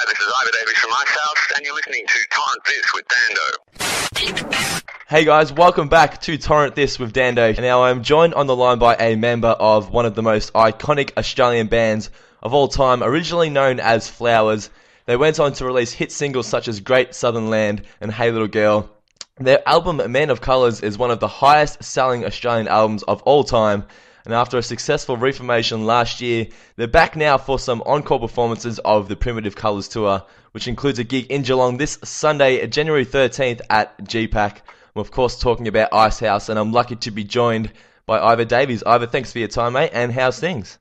Hi, this is Ivor Davies from Icehouse, and you're listening to Torrent This with Dando. Hey guys, welcome back to Torrent This with Dando. Now I'm joined on the line by a member of one of the most iconic Australian bands of all time, originally known as Flowers. They went on to release hit singles such as Great Southern Land and Hey Little Girl. Their album Man of Colours is one of the highest selling Australian albums of all time, and after a successful reformation last year, they're back now for some encore performances of the Primitive Colours Tour, which includes a gig in Geelong this Sunday, January 13th at GPAC. I'm of course talking about Icehouse, and I'm lucky to be joined by Ivor Davies. Ivor, thanks for your time, mate, and how's things?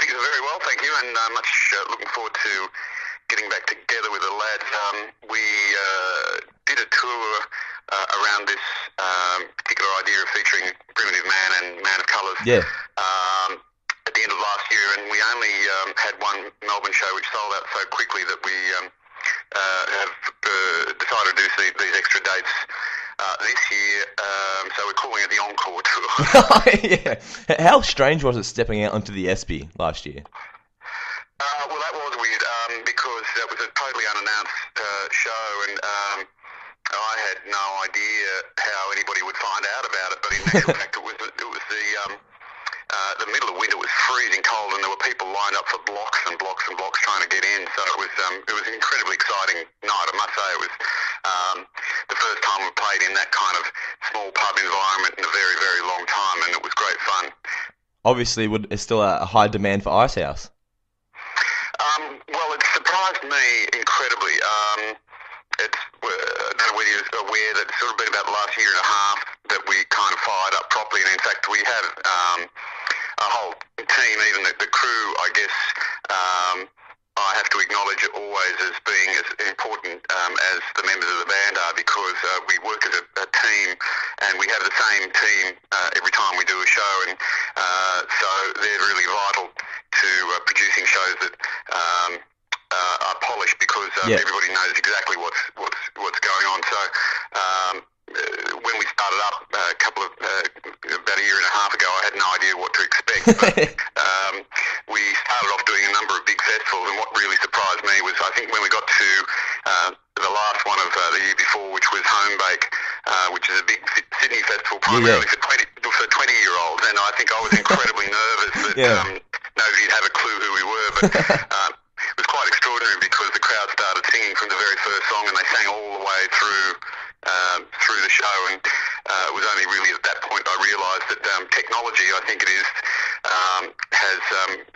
Things are very well, thank you, and much looking forward to getting back together with the lads. We did a tour around this particular idea of featuring Primitive Man and Man of Colours at the end of last year, and we only had one Melbourne show which sold out so quickly that we have decided to do these extra dates this year, so we're calling it the Encore Tour. Yeah. How strange was it stepping out onto the ESPY last year? Well, that was weird because that was a totally unannounced show, and I had no idea how anybody would find out about it. But in actual fact, it was the middle of winter. It was freezing cold, and there were people lined up for blocks and blocks and blocks trying to get in. So it was an incredibly exciting night. I must say, it was the first time we played in that kind of small pub environment in a very, very long time, and it was great fun. Obviously, it's still a high demand for Icehouse. Well, it surprised me incredibly. I don't know whether you're aware that it's sort of been about the last year and a half that we kind of fired up properly, and in fact we have a whole team, even the crew, I guess, I have to acknowledge always as being as important as the members of the band are, because we work as a team, and we have the same team every time we do a show, and so they're really vital to producing shows that are polished, because everybody knows exactly what's going on. So when we started up about a year and a half ago, I had no idea what to expect. But we started off doing a number of big festivals, and what really surprised me was, I think when we got to the last one of the year before, which was Homebake, which is a big Sydney festival primarily for 20-year-olds, and I think I was incredibly nervous that nobody'd have a clue who we were, but it was quite extraordinary because the crowd started singing from the very first song, and they sang all the way through the show, and it was only really at that point I realised that technology, I think it is, has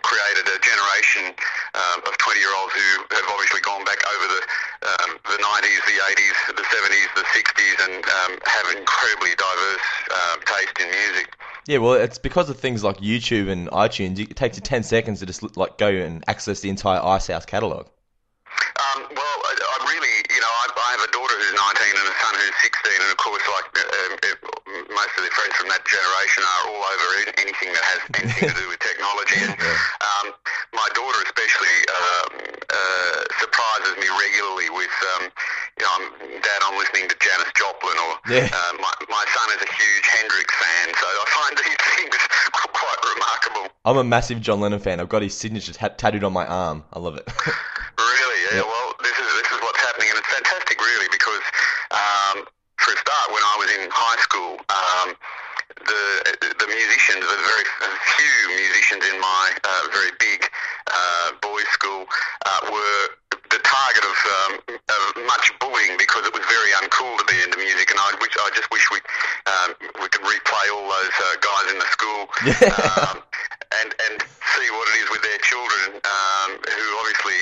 created a generation of 20-year-olds who have obviously gone back over the 90s, the 80s, the 70s, the 60s, and have incredibly diverse taste in music. Yeah, well, it's because of things like YouTube and iTunes. It takes you 10 seconds to just go and access the entire Icehouse catalogue. Well, I really, I have a daughter who's 19 and a son who's 16, and of course, most of the friends from that generation are all over anything that has anything to do with technology. And my daughter especially surprises me regularly with, Dad, I'm listening to Janis Joplin, or my son is a huge Hendrix fan, so I find these things quite remarkable. I'm a massive John Lennon fan. I've got his signature tattooed on my arm. I love it. Really? Yeah. Well, this is what's happening, and it's fantastic, really, because for a start, when I was in high school, the musicians, the very few musicians in my very big boys' school, were the target of much bullying, because it was very uncool to be into music, and I just wish we could replay all those guys in the school and see what it is with their children, who obviously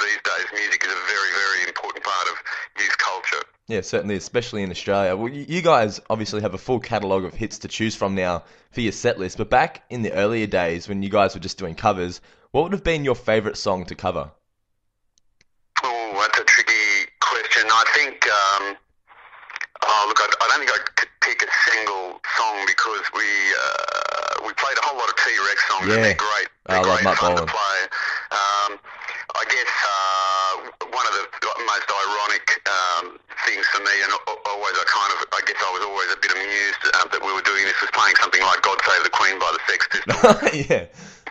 these days music is a very, very important part of youth culture. Yeah, certainly, especially in Australia. Well, you guys obviously have a full catalogue of hits to choose from now for your set list, but back in the earlier days when you guys were just doing covers, what would have been your favourite song to cover? Oh, that's a tricky question. I think, I don't think I could pick a single song, because we played a whole lot of T-Rex songs, and they're great. They're great fun to play. I guess one of the most ironic things for me, and always I guess I was always a bit amused that we were doing this, was playing something like God Save the Queen by the Sex Pistols.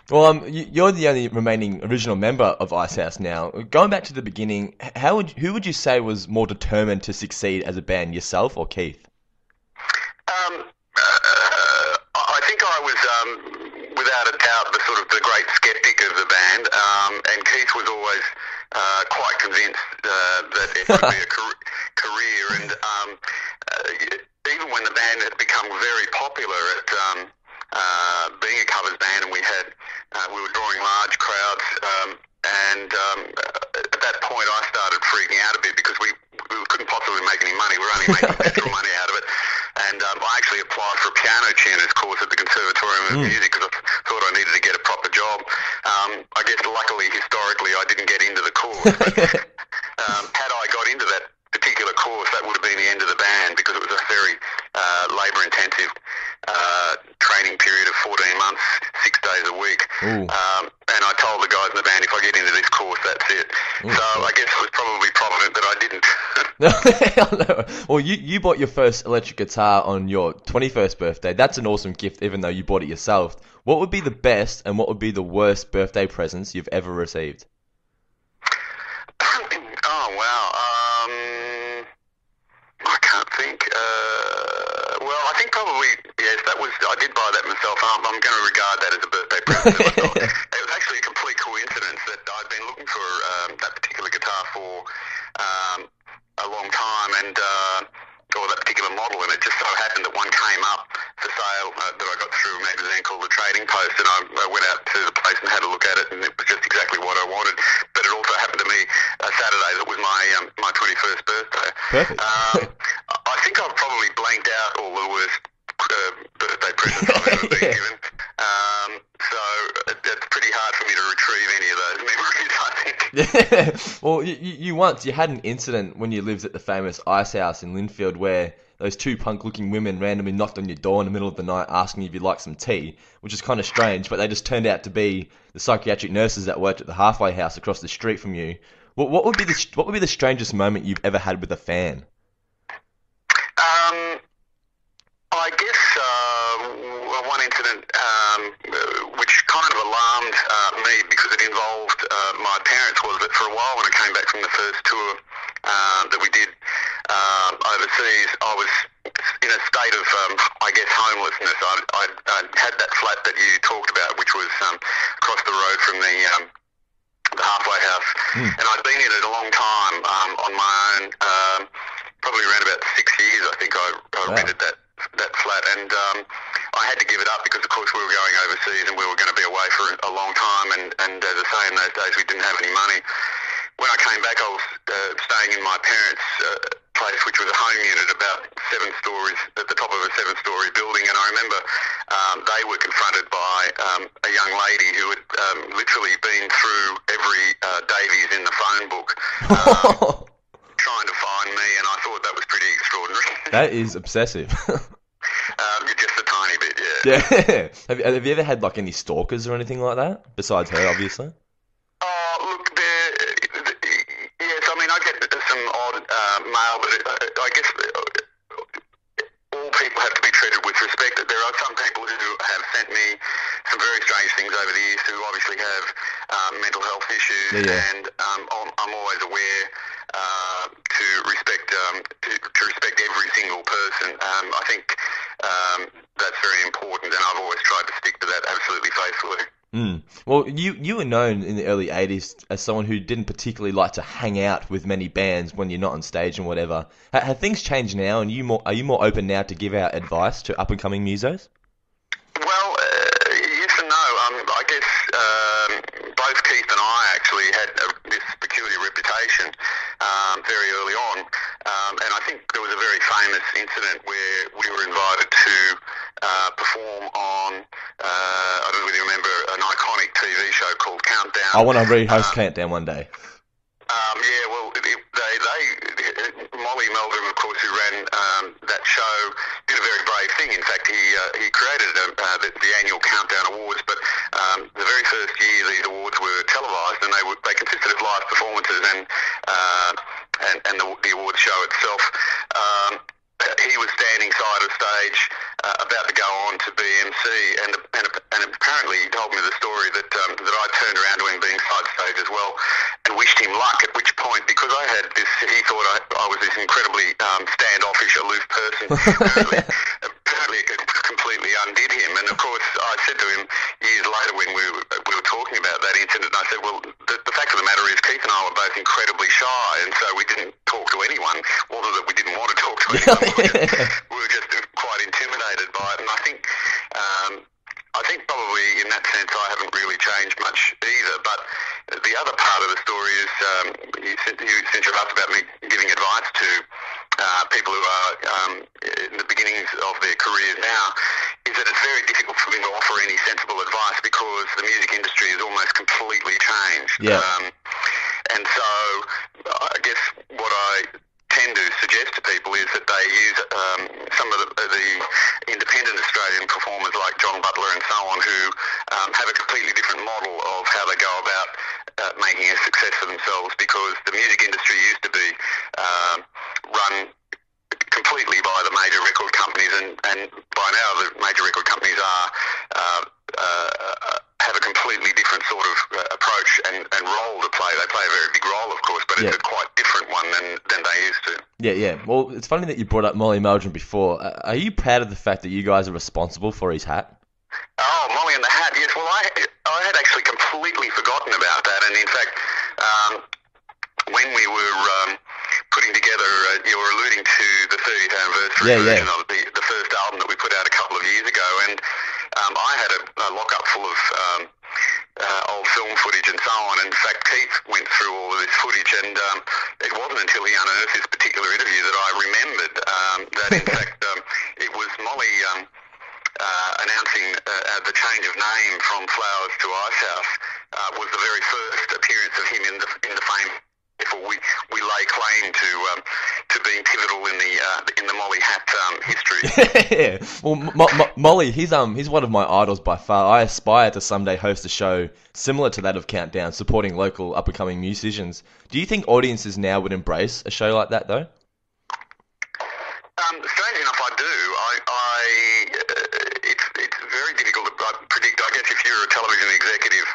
Well, you're the only remaining original member of Icehouse now. Going back to the beginning, who would you say was more determined to succeed as a band, yourself or Keith? I think I was, without a doubt, the great skeptic of the band, and Keith was always quite convinced that it would be a career. And even when the band had become very popular at being a covers band, and we were drawing large crowds, and at that point I started freaking out a bit because we couldn't possibly make any money. We were only making extra money out of it. And I actually applied for a piano tuners course at the Conservatorium of Music because I thought I needed to get a proper job. I guess luckily, historically, I didn't get into the course. Had I got into that particular course, that would have been the end of the band because it was a very labour-intensive training period of 14 months, 6 days a week. And I told the guys in the band, if I get into this course, that's it. So I guess it was probably provident that I didn't. Well, you bought your first electric guitar on your 21st birthday. That's an awesome gift, even though you bought it yourself. What would be the best and what would be the worst birthday presents you've ever received? Oh, wow. I can't think. Well, I think probably, yes, I did buy that myself. I'm going to regard that as a birthday present to myself. It was actually a complete coincidence that I'd been looking for that particular guitar for a long time, or that particular model, and it just so happened that one came up for sale that I got through a magazine called The Trading Post, and I went out to the place and had a look at it, and it was just exactly what I wanted. But it also happened to me a Saturday that was my 21st birthday. Perfect. I think I've probably blanked out all the worst birthday presents I've ever been given. So it's pretty hard for me to retrieve any of those memories, I think. Yeah. Well, you had an incident when you lived at the famous Icehouse in Linfield where those two punk-looking women randomly knocked on your door in the middle of the night asking if you'd like some tea, which is kind of strange, but they just turned out to be the psychiatric nurses that worked at the halfway house across the street from you. What would be the strangest moment you've ever had with a fan? I guess one incident which kind of alarmed me because it involved my parents was that for a while when I came back from the first tour that we did overseas, I was in a state of, I guess, homelessness. I had that flat that you talked about, which was across the road from the halfway house, and I'd been in it a long time on my own, probably around about 6 years. I think I rented that flat, and I had to give it up because, of course, we were going overseas and we were going to be away for a long time, and as I say, in those days we didn't have any money. When I came back, I was staying in my parents' place, which was a home unit about 7 stories, at the top of a 7-story building, and I remember they were confronted by a young lady who had literally been through every Davies in the phone book trying to find me, and I thought that was pretty extraordinary. That is obsessive. Just a tiny bit, yeah. Yeah. Have you ever had like any stalkers or anything like that besides her, obviously? Look, yes. I mean, I get some odd mail, but I guess all people have to be treated with respect. There are some people who have sent me some very strange things over the years who obviously have mental health issues, and I'm always aware to respect every single person. I think that's very important, and I've always tried to stick to that absolutely faithfully. Well, you were known in the early 80s as someone who didn't particularly like to hang out with many bands when you're not on stage and whatever. Have things changed now, and are you more open now to give out advice to up-and-coming musos? Well, yes and no. I guess both Keith and I actually had this peculiar reputation very early on, and I think there was a very famous incident where we were invited to perform on, I don't know whether you remember, an iconic TV show called Countdown. I want to rehost Countdown one day. Yeah, well, Molly Meldrum, of course, who ran that show, did a very brave thing. In fact, he created the annual Countdown Awards, but the very first year these awards were televised, and they consisted of live performances and the awards show itself. He was standing side of stage about to go on to be MC, and apparently he told me the story that luck, at which point, because I had this, he thought I was this incredibly standoffish, aloof person. Apparently it completely undid him. And of course, I said to him years later when we were talking about that incident, I said, well, the fact of the matter is Keith and I were both incredibly shy, and so we didn't talk to anyone. Wasn't that we didn't want to talk to anyone, we were just quite intimidated by it. And I think probably in that sense I haven't really changed much either. But the other part of the story is, since you've asked about me giving advice to people who are in the beginnings of their careers now, is that it's very difficult for me to offer any sensible advice because the music industry has almost completely changed. Yeah. And so I guess what I tend to suggest to people is that they use some of the independent Australian performers like John Butler and so on, who have a completely different model of how they go about making a success for themselves, because the music industry used to be run completely by the major record companies, and by now the major record companies have a completely different sort of approach and role to play. They play a very big role, of course, but it's a quite different one than they used to. Yeah. Well, it's funny that you brought up Molly Meldrum before. Are you proud of the fact that you guys are responsible for his hat? Oh, Molly and the Hat, yes. Well, I had actually completely forgotten about that, and in fact, when we were putting together, you were alluding to the 30th anniversary version of the first album that we put out a couple of years ago, and I had a lock-up full of old film footage and so on. In fact, Keith went through all of this footage, and it wasn't until he unearthed this particular interview that I remembered that, in fact, it was Molly announcing the change of name from Flowers to Icehouse was the very first appearance of him in the fame. Therefore, we lay claim to being pivotal in the Molly Hat history. Yeah. Well, Molly, he's one of my idols by far. I aspire to someday host a show similar to that of Countdown, supporting local up-and-coming musicians. Do you think audiences now would embrace a show like that, though? Strange enough, I do. It's very difficult to predict. I guess if you're a television executive,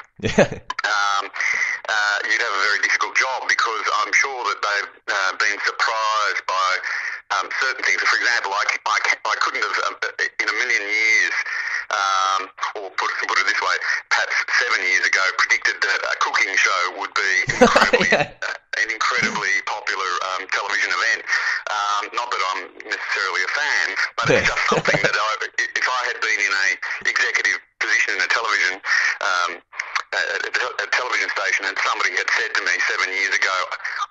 you'd have a very difficult job, because I'm sure that they've been surprised by certain things. For example, I couldn't have, in a million years, or put it this way, perhaps 7 years ago, predicted that a cooking show would be an incredibly popular television event. Not that I'm necessarily a fan, but it's just something that if I had been in a executive position in a television a television station, and somebody had said to me 7 years ago,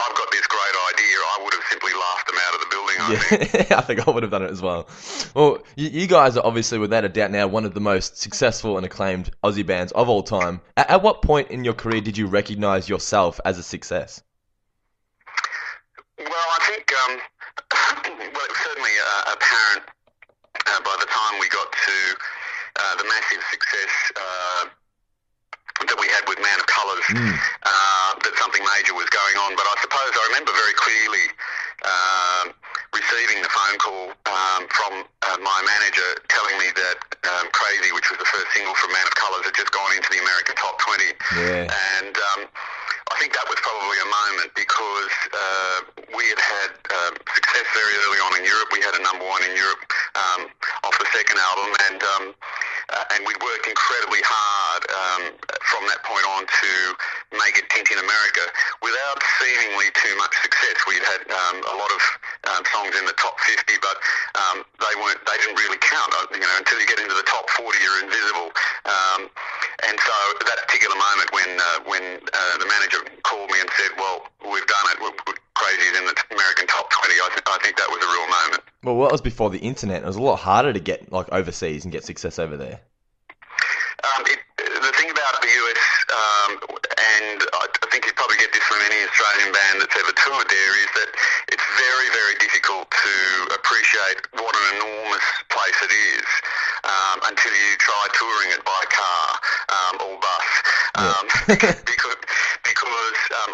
I've got this great idea, I would have simply laughed them out of the building, I think. I think I would have done it as well. Well, you guys are obviously, without a doubt now, one of the most successful and acclaimed Aussie bands of all time. At what point in your career did you recognise yourself as a success? Well, I think it was certainly apparent by the time we got to the massive success that we had with Man of Colours, that something major was going on. But I suppose I remember very clearly receiving the phone call from my manager telling me that Crazy, which was the first single from Man of Colours, had just gone into the American Top 20. Yeah. And I think that was probably a moment, because we had success very early on in Europe. We had a number one in Europe off the second album, and we'd worked incredibly hard from that point on to make it in America without seemingly too much success. We'd had a lot of songs in the top 50, but they didn't really count. Until you get into the top 40, you're invisible. And so at that particular moment when the manager called me and said, well, we've done it, Crazy is in the American top 20, I think that was a real moment. Well, that was before the internet. It was a lot harder to get overseas and get success over there. The thing about the US, and I think you probably get this from any Australian band that's ever toured there, is that it's very, very difficult to appreciate what an enormous place it is until you try touring it by car or bus. Because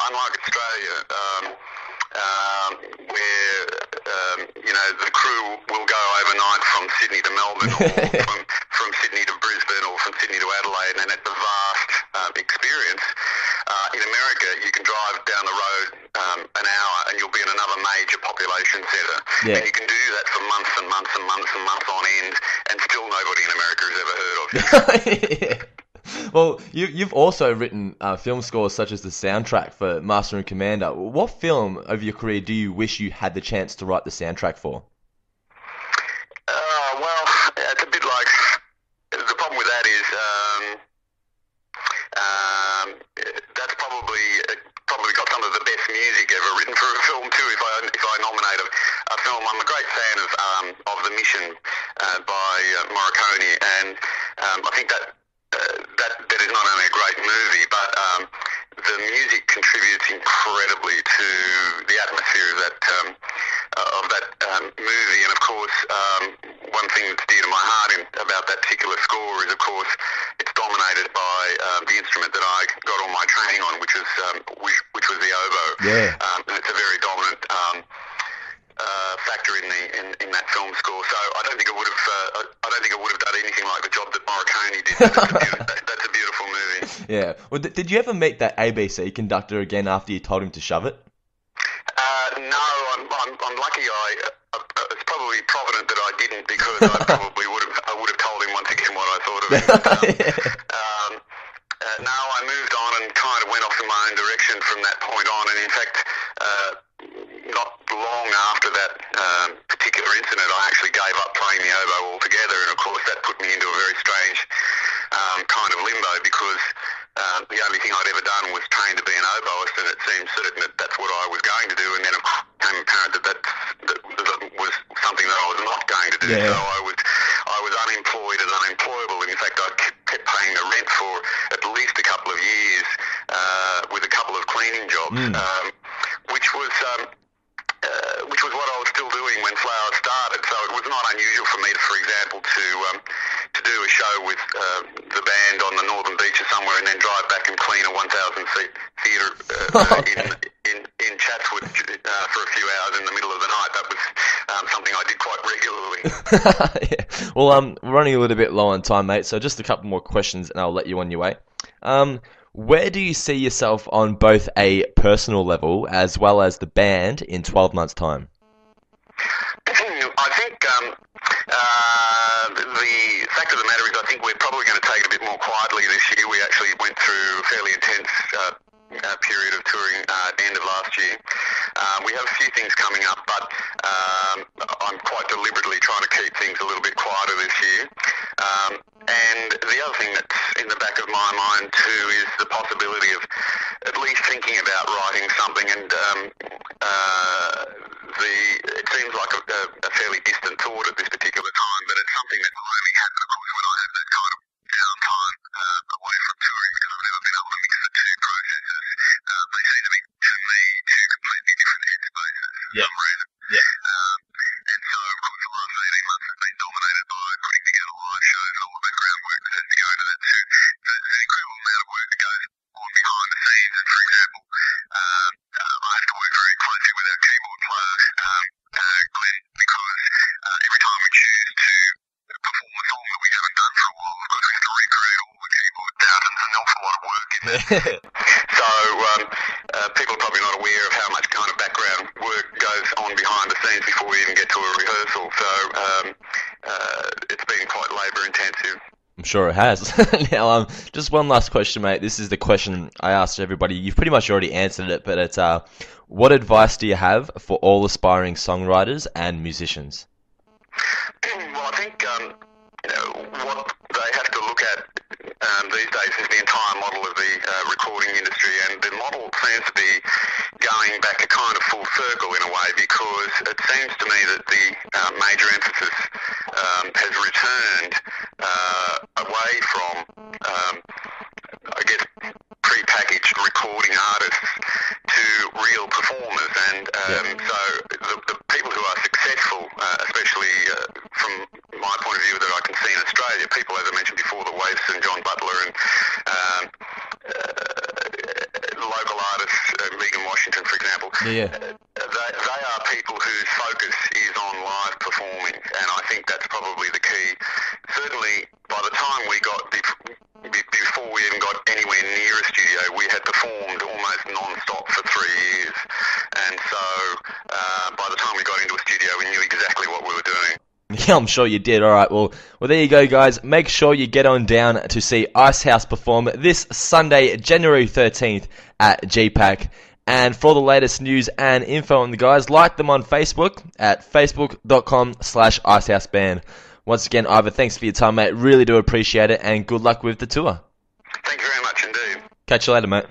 unlike Australia, where the crew will go overnight from Sydney to Melbourne, or from Sydney to Brisbane, or from Sydney to Adelaide, and it's a vast experience. In America, you can drive down the road an hour and you'll be in another major population centre. Yeah. And you can do that for months and months and months and months on end, and still nobody in America has ever heard of you. Yeah. Well, you've also written film scores such as the soundtrack for Master and Commander. What film of your career do you wish you had the chance to write the soundtrack for? Well, it's a bit like, the problem with that is that's probably got some of the best music ever written for a film too. If I nominate a film, I'm a great fan of The Mission by Morricone, and I think that is not only a great movie, but the music contributes incredibly to the atmosphere of that movie. And of course, one thing that's dear to my heart about that particular score is, of course, it's dominated by the instrument that I got all my training on, which was the oboe. Yeah. And it's a very dominant factor in that film score. So I don't think it would have done anything like the job that Morricone did. That's a beautiful movie. Yeah. Well, did you ever meet that ABC conductor again after you told him to shove it? No, I'm lucky. It's probably provident that I didn't, because I would have told him once again what I thought of him. No, I moved on and kind of went off in my own direction from that point on. And in fact, not long after that particular incident, I actually gave up playing the oboe altogether. And of course, that put me into a very strange kind of limbo, because the only thing I'd ever done was train to be an oboist, and it seemed certain that that's what I was going to do. And then it became apparent that was something that I was not going to do. Yeah. So I was unemployed and unemployable. And in fact, I kept paying the rent for at least a couple of years with a couple of cleaning jobs, which was what I was still doing when Flowers started. So it was not unusual for me, for example, to do a show with the band on the northern beaches somewhere, and then drive back and clean a 1,000-seat theatre in Chatswood for a few hours in the middle of the night. That was something I did quite regularly. Yeah. Well, we're running a little bit low on time, mate, so just a couple more questions and I'll let you on your way. Where do you see yourself on both a personal level as well as the band in 12 months' time? I think the fact of the matter is, I think we're probably going to take it a bit more quietly this year. We actually went through a fairly intense period of touring at the end of last year. We have a few things coming up, but I'm quite deliberately trying to keep things a little bit quieter this year. And the other thing that's in the back of my mind too is the possibility of at least thinking about writing something. And it seems like a fairly distant thought at this particular time, but it's something that will only happen, of course, when I have that kind of downtime away from touring, because I've never been able to mix the two processes. They seem to be, to me, two completely different headspaces for some reason. Yeah. And so, of course, the last 18 months has been dominated by putting together live shows and all the background work that has to go into that too. There's an incredible amount of work that goes on behind the scenes. And for example, I have to work very closely with our keyboard player, Glenn, because every time we choose to perform a song that we haven't done for a while, of course we have to recreate all the keyboard thousands, and an awful lot of work in there. So people are probably not aware of how much kind of background work goes on behind the scenes before we even get to a rehearsal. So it's been quite labour intensive. I'm sure it has. Now, just one last question, mate. This is the question I asked everybody. You've pretty much already answered it, but it's what advice do you have for all aspiring songwriters and musicians? Well, I think what they have to look at these days is the entire model of the recording industry, and the model seems to be going back a kind of full circle in a way, because it seems to me that the major emphasis has returned away from, I guess, pre-packaged recording artists to real performers. And so the people who are successful, especially from my point of view that I can see in Australia, people, as I mentioned before, the Waifs and John Butler and local artists, Megan Washington, for example, they are people people whose focus is on live performing, and I think that's probably the key. Certainly, by the time we got before we even got anywhere near a studio, we had performed almost non-stop for 3 years, and so by the time we got into a studio, we knew exactly what we were doing. Yeah, I'm sure you did. Alright, well, there you go, guys. Make sure you get on down to see Icehouse perform this Sunday, January 13th at GPAC. And for the latest news and info on the guys, like them on Facebook at facebook.com/IceHouseBand. Once again, Ivor, thanks for your time, mate. Really do appreciate it, and good luck with the tour. Thank you very much indeed. Catch you later, mate.